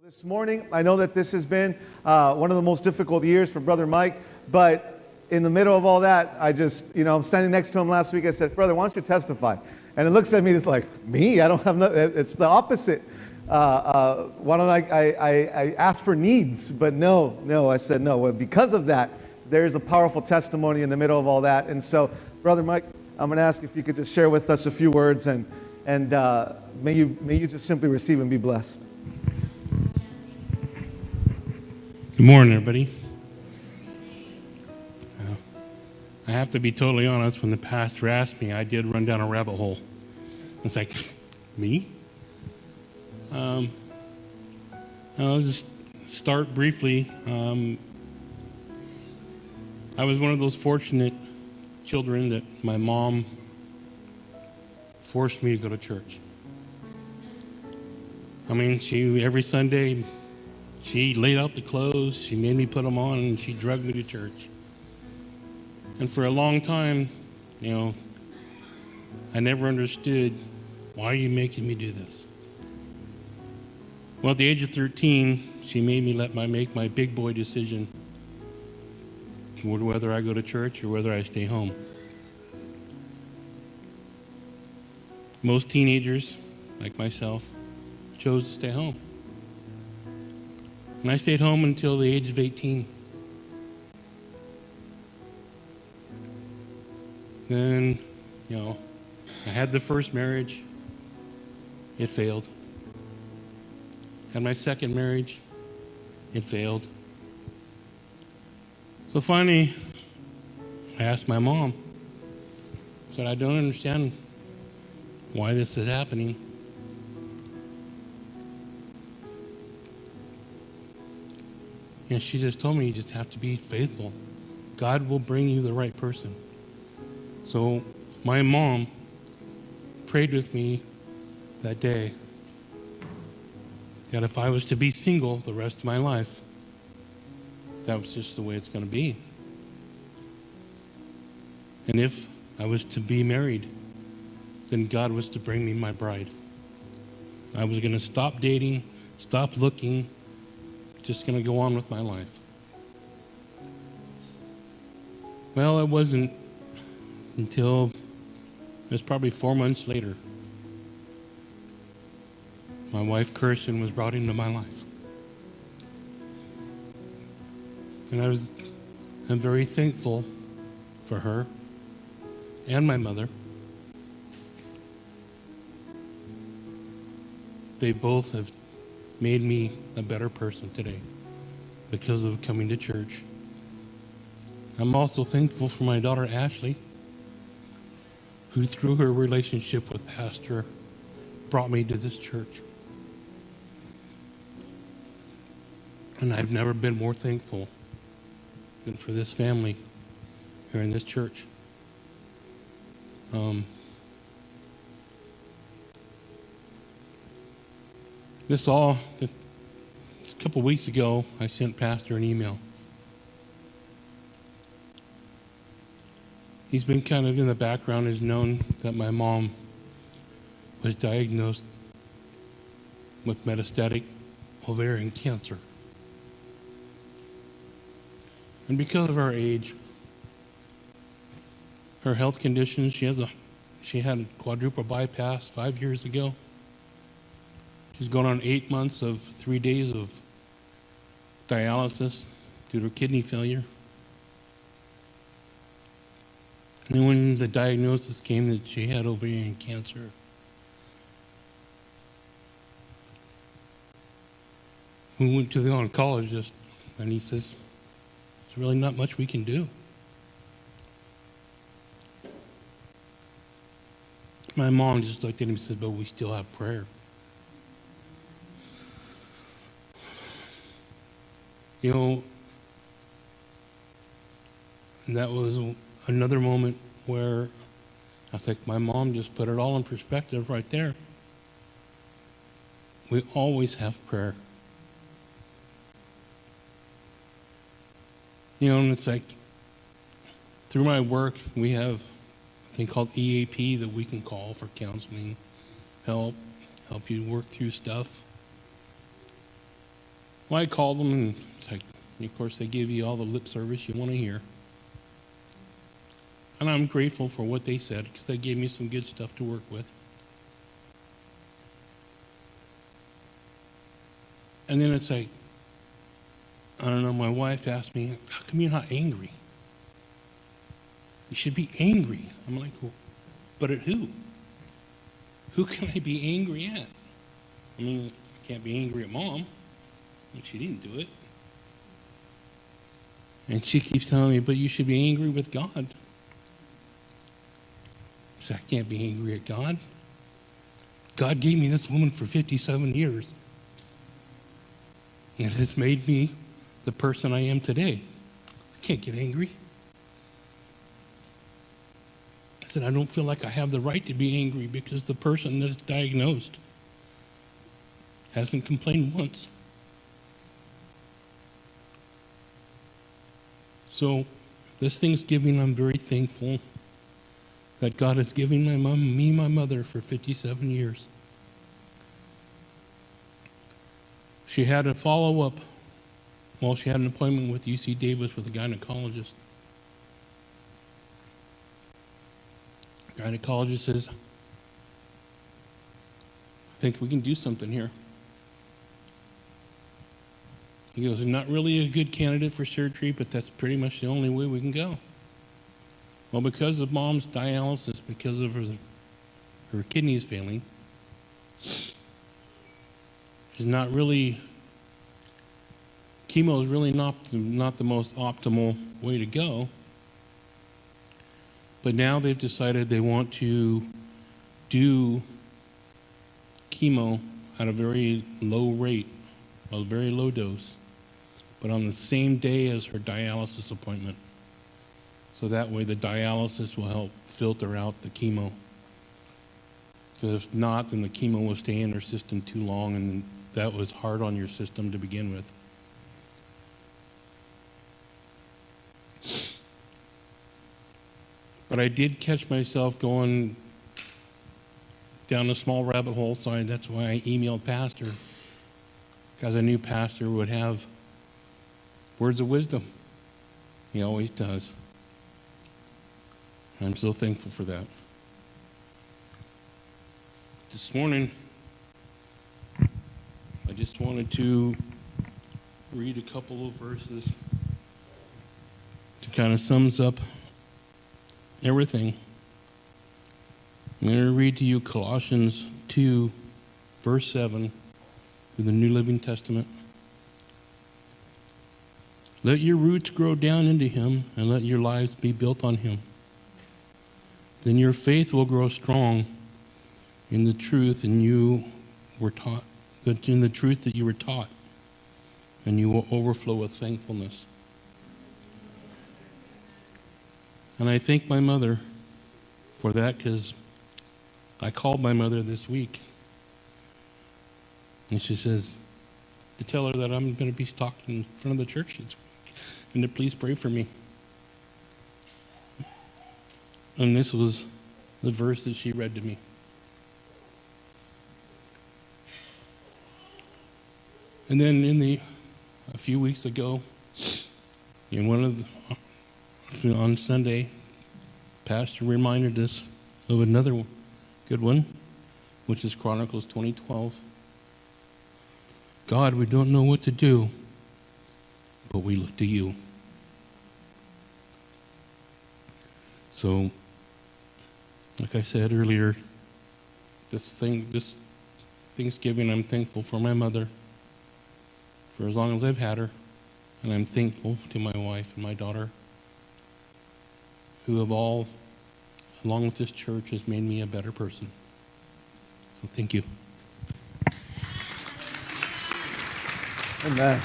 This morning, I know that this has been one of the most difficult years for Brother Mike, but in the middle of all that, I'm standing next to him last week. I said, "Brother, why don't you testify?" And it looks at me, it's like, "Me? I don't have nothing." It's the opposite. Why don't I asked for needs, but no, I said no. Well, because of that, there's a powerful testimony in the middle of all that. And so, Brother Mike, I'm going to ask if you could just share with us a few words, and may you just simply receive and be blessed. Good morning, everybody. I have to be totally honest. When the pastor asked me, I did run down a rabbit hole. It's like, me? I'll just start briefly. I was one of those fortunate children that my mom forced me to go to church. I mean, every Sunday, she laid out the clothes, she made me put them on, and she dragged me to church. And for a long time, I never understood, why are you making me do this? Well, at the age of 13, she made me make my big boy decision, whether I go to church or whether I stay home. Most teenagers, like myself, chose to stay home. And I stayed home until the age of 18. Then, I had the first marriage. It failed. Had my second marriage. It failed. So finally, I asked my mom. I said, I don't understand why this is happening. And she just told me, you just have to be faithful. God will bring you the right person. So my mom prayed with me that day that if I was to be single the rest of my life, that was just the way it's going to be. And if I was to be married, then God was to bring me my bride. I was going to stop dating, stop looking, just going to go on with my life. Well, it wasn't until it was probably 4 months later my wife Kirsten was brought into my life. And I'm very thankful for her and my mother. They both have made me a better person today because of coming to church. I'm also thankful for my daughter Ashley, who through her relationship with Pastor brought me to this church. And I've never been more thankful than for this family here in this church. A couple weeks ago, I sent Pastor an email. He's been kind of in the background, has known that my mom was diagnosed with metastatic ovarian cancer. And because of her age, her health conditions, she had a quadruple bypass 5 years ago. She's going on 8 months of 3 days of dialysis due to kidney failure. And then when the diagnosis came that she had ovarian cancer, we went to the oncologist, and he says, there's really not much we can do. My mom just looked at him and said, but we still have prayer. And that was another moment where I think my mom just put it all in perspective right there. We always have prayer. And it's like, through my work, we have a thing called EAP that we can call for counseling, help you work through stuff. Well, I called them, and it's like, of course, they give you all the lip service you want to hear. And I'm grateful for what they said, because they gave me some good stuff to work with. And then it's like, I don't know, my wife asked me, how come you're not angry? You should be angry. I'm like, well, but at who? Who can I be angry at? I mean, I can't be angry at Mom. She didn't do it. And she keeps telling me, but you should be angry with God. So I can't be angry at God. God gave me this woman for 57 years. And it has made me the person I am today. I can't get angry. I said, I don't feel like I have the right to be angry because the person that's diagnosed hasn't complained once. So this Thanksgiving, I'm very thankful that God has given me my mother for 57 years. She had a follow-up. Well, she had an appointment with UC Davis with a gynecologist. The gynecologist says, I think we can do something here. He goes, I'm not really a good candidate for surgery, but that's pretty much the only way we can go. Well, because of Mom's dialysis, because of her kidneys failing, chemo is really not the most optimal way to go. But now they've decided they want to do chemo at a very low rate, a very low dose, but on the same day as her dialysis appointment. So that way the dialysis will help filter out the chemo. Because if not, then the chemo will stay in her system too long, and that was hard on your system to begin with. But I did catch myself going down a small rabbit hole, so that's why I emailed Pastor, because I knew Pastor would have words of wisdom. He always does. I'm so thankful for that. This morning, I just wanted to read a couple of verses to kind of sums up everything. I'm going to read to you Colossians 2, verse 7, in the New Living Testament. Let your roots grow down into Him, and let your lives be built on Him. Then your faith will grow strong in the truth and you were taught, in the truth that you were taught, and you will overflow with thankfulness. And I thank my mother for that, because I called my mother this week, and she says to tell her that I'm going to be talking in front of the church this week, and to please pray for me. And this was the verse that she read to me. And then a few weeks ago, on Sunday, Pastor reminded us of another good one, which is Chronicles 20:12. God, we don't know what to do, but we look to you. So, like I said earlier, this Thanksgiving, I'm thankful for my mother for as long as I've had her, and I'm thankful to my wife and my daughter, who have all, along with this church, has made me a better person. So thank you. Amen.